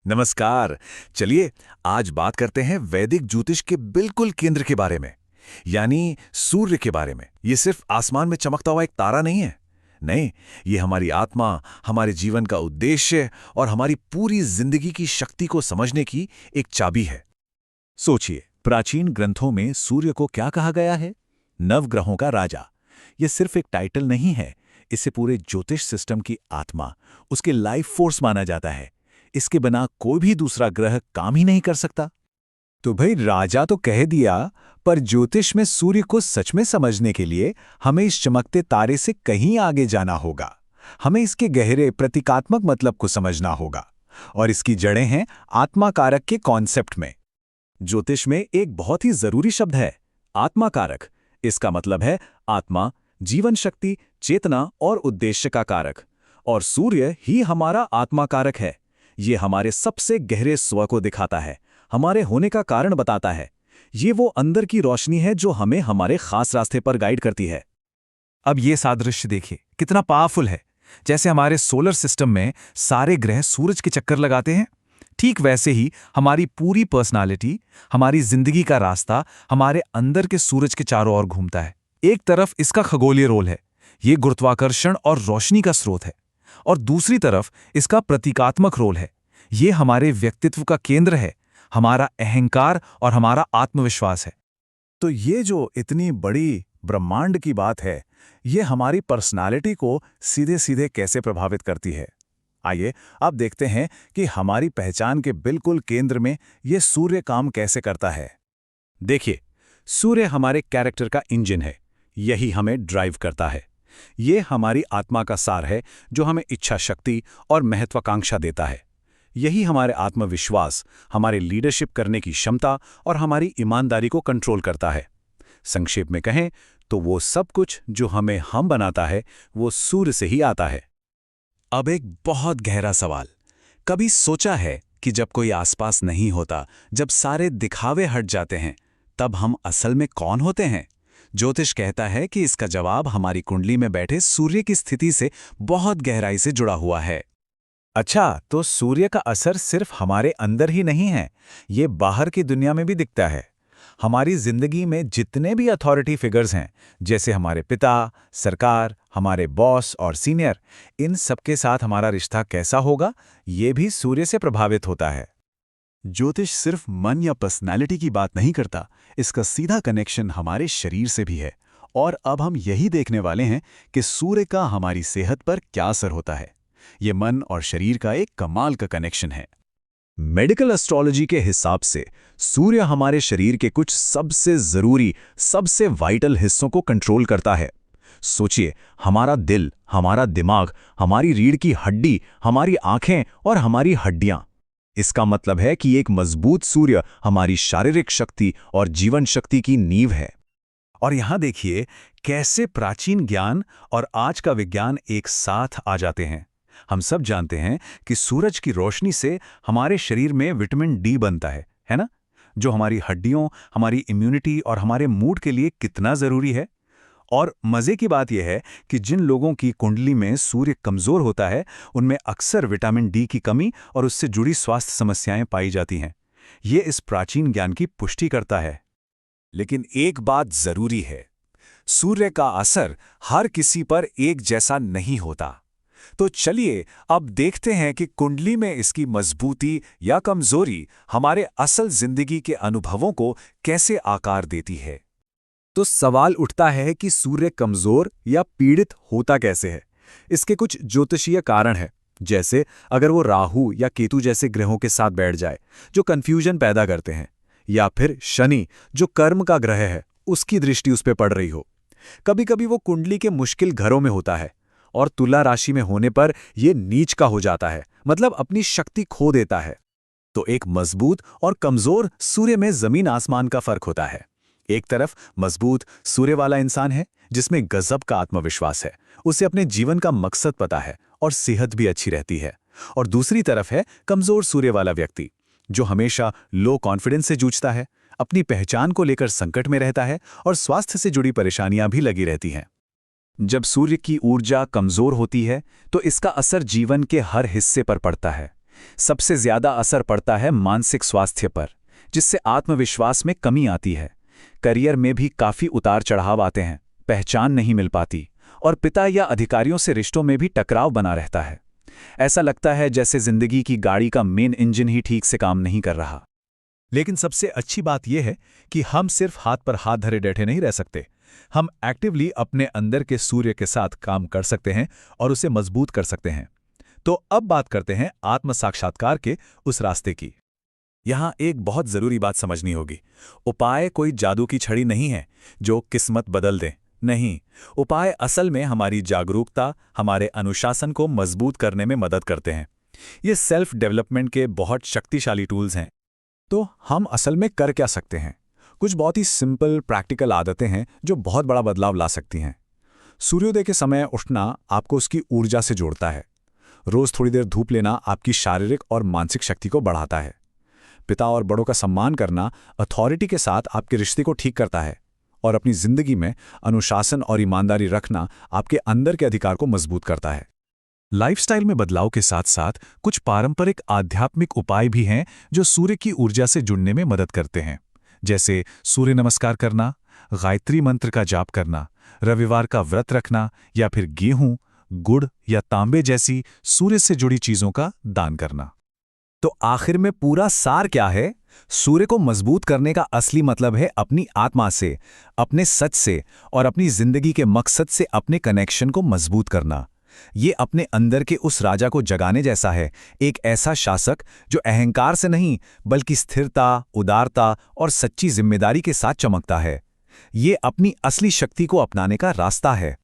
नमस्कार। चलिए आज बात करते हैं वैदिक ज्योतिष के बिल्कुल केंद्र के बारे में, यानी सूर्य के बारे में। ये सिर्फ आसमान में चमकता हुआ एक तारा नहीं है। नहीं, ये हमारी आत्मा, हमारे जीवन का उद्देश्य और हमारी पूरी जिंदगी की शक्ति को समझने की एक चाबी है। सोचिए, प्राचीन ग्रंथों में सूर्य को क्या कहा गया है? नवग्रहों का राजा। ये सिर्फ एक टाइटल नहीं है, इसे पूरे ज्योतिष सिस्टम की आत्मा, उसके लाइफ फोर्स माना जाता है। इसके बिना कोई भी दूसरा ग्रह काम ही नहीं कर सकता। तो भाई राजा तो कह दिया, पर ज्योतिष में सूर्य को सच में समझने के लिए हमें इस चमकते तारे से कहीं आगे जाना होगा। हमें इसके गहरे प्रतीकात्मक मतलब को समझना होगा, और इसकी जड़ें हैं आत्मा कारक के कॉन्सेप्ट में। ज्योतिष में एक बहुत ही जरूरी शब्द है, आत्मा कारक। इसका मतलब है आत्मा, जीवन शक्ति, चेतना और उद्देश्य का कारक। और सूर्य ही हमारा आत्मा कारक है। ये हमारे सबसे गहरे स्व को दिखाता है, हमारे होने का कारण बताता है। ये वो अंदर की रोशनी है जो हमें हमारे खास रास्ते पर गाइड करती है। अब ये सादृश्य देखिए कितना पावरफुल है। जैसे हमारे सोलर सिस्टम में सारे ग्रह सूरज के चक्कर लगाते हैं, ठीक वैसे ही हमारी पूरी पर्सनालिटी, हमारी जिंदगी का रास्ता हमारे अंदर के सूरज के चारों ओर घूमता है। एक तरफ इसका खगोलीय रोल है, ये गुरुत्वाकर्षण और रोशनी का स्रोत है, और दूसरी तरफ इसका प्रतीकात्मक रोल है, ये हमारे व्यक्तित्व का केंद्र है, हमारा अहंकार और हमारा आत्मविश्वास है। तो ये जो इतनी बड़ी ब्रह्मांड की बात है, ये हमारी पर्सनालिटी को सीधे सीधे कैसे प्रभावित करती है? आइए अब देखते हैं कि हमारी पहचान के बिल्कुल केंद्र में ये सूर्य काम कैसे करता है। देखिए, सूर्य हमारे कैरेक्टर का इंजन है, यही हमें ड्राइव करता है। ये हमारी आत्मा का सार है जो हमें इच्छा शक्ति और महत्वाकांक्षा देता है। यही हमारे आत्मविश्वास, हमारे लीडरशिप करने की क्षमता और हमारी ईमानदारी को कंट्रोल करता है। संक्षेप में कहें तो वो सब कुछ जो हमें हम बनाता है, वो सूर्य से ही आता है। अब एक बहुत गहरा सवाल, कभी सोचा है कि जब कोई आसपास नहीं होता, जब सारे दिखावे हट जाते हैं, तब हम असल में कौन होते हैं? ज्योतिष कहता है कि इसका जवाब हमारी कुंडली में बैठे सूर्य की स्थिति से बहुत गहराई से जुड़ा हुआ है। अच्छा, तो सूर्य का असर सिर्फ हमारे अंदर ही नहीं है, ये बाहर की दुनिया में भी दिखता है। हमारी जिंदगी में जितने भी अथॉरिटी फिगर्स हैं, जैसे हमारे पिता, सरकार, हमारे बॉस और सीनियर, इन सबके साथ हमारा रिश्ता कैसा होगा, ये भी सूर्य से प्रभावित होता है। ज्योतिष सिर्फ मन या पर्सनैलिटी की बात नहीं करता, इसका सीधा कनेक्शन हमारे शरीर से भी है। और अब हम यही देखने वाले हैं कि सूर्य का हमारी सेहत पर क्या असर होता है। ये मन और शरीर का एक कमाल का कनेक्शन है। मेडिकल एस्ट्रोलॉजी के हिसाब से सूर्य हमारे शरीर के कुछ सबसे जरूरी, सबसे वाइटल हिस्सों को कंट्रोल करता है। सोचिए, हमारा दिल, हमारा दिमाग, हमारी रीढ़ की हड्डी, हमारी आंखें और हमारी हड्डियां। इसका मतलब है कि एक मजबूत सूर्य हमारी शारीरिक शक्ति और जीवन शक्ति की नींव है। और यहां देखिए कैसे प्राचीन ज्ञान और आज का विज्ञान एक साथ आ जाते हैं। हम सब जानते हैं कि सूरज की रोशनी से हमारे शरीर में विटामिन डी बनता है ना? जो हमारी हड्डियों, हमारी इम्यूनिटी और हमारे मूड के लिए कितना जरूरी है। और मजे की बात यह है कि जिन लोगों की कुंडली में सूर्य कमजोर होता है, उनमें अक्सर विटामिन डी की कमी और उससे जुड़ी स्वास्थ्य समस्याएं पाई जाती हैं। ये इस प्राचीन ज्ञान की पुष्टि करता है। लेकिन एक बात जरूरी है, सूर्य का असर हर किसी पर एक जैसा नहीं होता। तो चलिए अब देखते हैं कि कुंडली में इसकी मजबूती या कमजोरी हमारे असल जिंदगी के अनुभवों को कैसे आकार देती है। तो सवाल उठता है कि सूर्य कमजोर या पीड़ित होता कैसे है? इसके कुछ ज्योतिषीय कारण हैं, जैसे अगर वो राहु या केतु जैसे ग्रहों के साथ बैठ जाए, जो कंफ्यूजन पैदा करते हैं, या फिर शनि, जो कर्म का ग्रह है, उसकी दृष्टि उस पर पड़ रही हो। कभी कभी वो कुंडली के मुश्किल घरों में होता है, और तुला राशि में होने पर यह नीच का हो जाता है, मतलब अपनी शक्ति खो देता है। तो एक मजबूत और कमजोर सूर्य में जमीन आसमान का फर्क होता है। एक तरफ मजबूत सूर्य वाला इंसान है जिसमें गजब का आत्मविश्वास है, उसे अपने जीवन का मकसद पता है और सेहत भी अच्छी रहती है। और दूसरी तरफ है कमजोर सूर्य वाला व्यक्ति, जो हमेशा लो कॉन्फिडेंस से जूझता है, अपनी पहचान को लेकर संकट में रहता है और स्वास्थ्य से जुड़ी परेशानियां भी लगी रहती हैं। जब सूर्य की ऊर्जा कमजोर होती है तो इसका असर जीवन के हर हिस्से पर पड़ता है। सबसे ज्यादा असर पड़ता है मानसिक स्वास्थ्य पर, जिससे आत्मविश्वास में कमी आती है। करियर में भी काफी उतार चढ़ाव आते हैं, पहचान नहीं मिल पाती, और पिता या अधिकारियों से रिश्तों में भी टकराव बना रहता है। ऐसा लगता है जैसे जिंदगी की गाड़ी का मेन इंजन ही ठीक से काम नहीं कर रहा। लेकिन सबसे अच्छी बात यह है कि हम सिर्फ हाथ पर हाथ धरे बैठे नहीं रह सकते। हम एक्टिवली अपने अंदर के सूर्य के साथ काम कर सकते हैं और उसे मजबूत कर सकते हैं। तो अब बात करते हैं आत्म साक्षात्कार के उस रास्ते की। यहां एक बहुत जरूरी बात समझनी होगी। उपाय कोई जादू की छड़ी नहीं है जो किस्मत बदल दे। नहीं, उपाय असल में हमारी जागरूकता, हमारे अनुशासन को मजबूत करने में मदद करते हैं। ये सेल्फ डेवलपमेंट के बहुत शक्तिशाली टूल्स हैं। तो हम असल में कर क्या सकते हैं? कुछ बहुत ही सिंपल प्रैक्टिकल आदतें हैं जो बहुत बड़ा बदलाव ला सकती हैं। सूर्योदय के समय उठना आपको उसकी ऊर्जा से जोड़ता है। रोज थोड़ी देर धूप लेना आपकी शारीरिक और मानसिक शक्ति को बढ़ाता है। पिता और बड़ों का सम्मान करना अथॉरिटी के साथ आपके रिश्ते को ठीक करता है। और अपनी जिंदगी में अनुशासन और ईमानदारी रखना आपके अंदर के अधिकार को मजबूत करता है। लाइफस्टाइल में बदलाव के साथ साथ कुछ पारंपरिक आध्यात्मिक उपाय भी हैं जो सूर्य की ऊर्जा से जुड़ने में मदद करते हैं, जैसे सूर्य नमस्कार करना, गायत्री मंत्र का जाप करना, रविवार का व्रत रखना, या फिर गेहूं, गुड़ या तांबे जैसी सूर्य से जुड़ी चीजों का दान करना। तो आखिर में पूरा सार क्या है? सूर्य को मजबूत करने का असली मतलब है अपनी आत्मा से, अपने सच से और अपनी जिंदगी के मकसद से अपने कनेक्शन को मजबूत करना। ये अपने अंदर के उस राजा को जगाने जैसा है, एक ऐसा शासक जो अहंकार से नहीं बल्कि स्थिरता, उदारता और सच्ची जिम्मेदारी के साथ चमकता है। ये अपनी असली शक्ति को अपनाने का रास्ता है।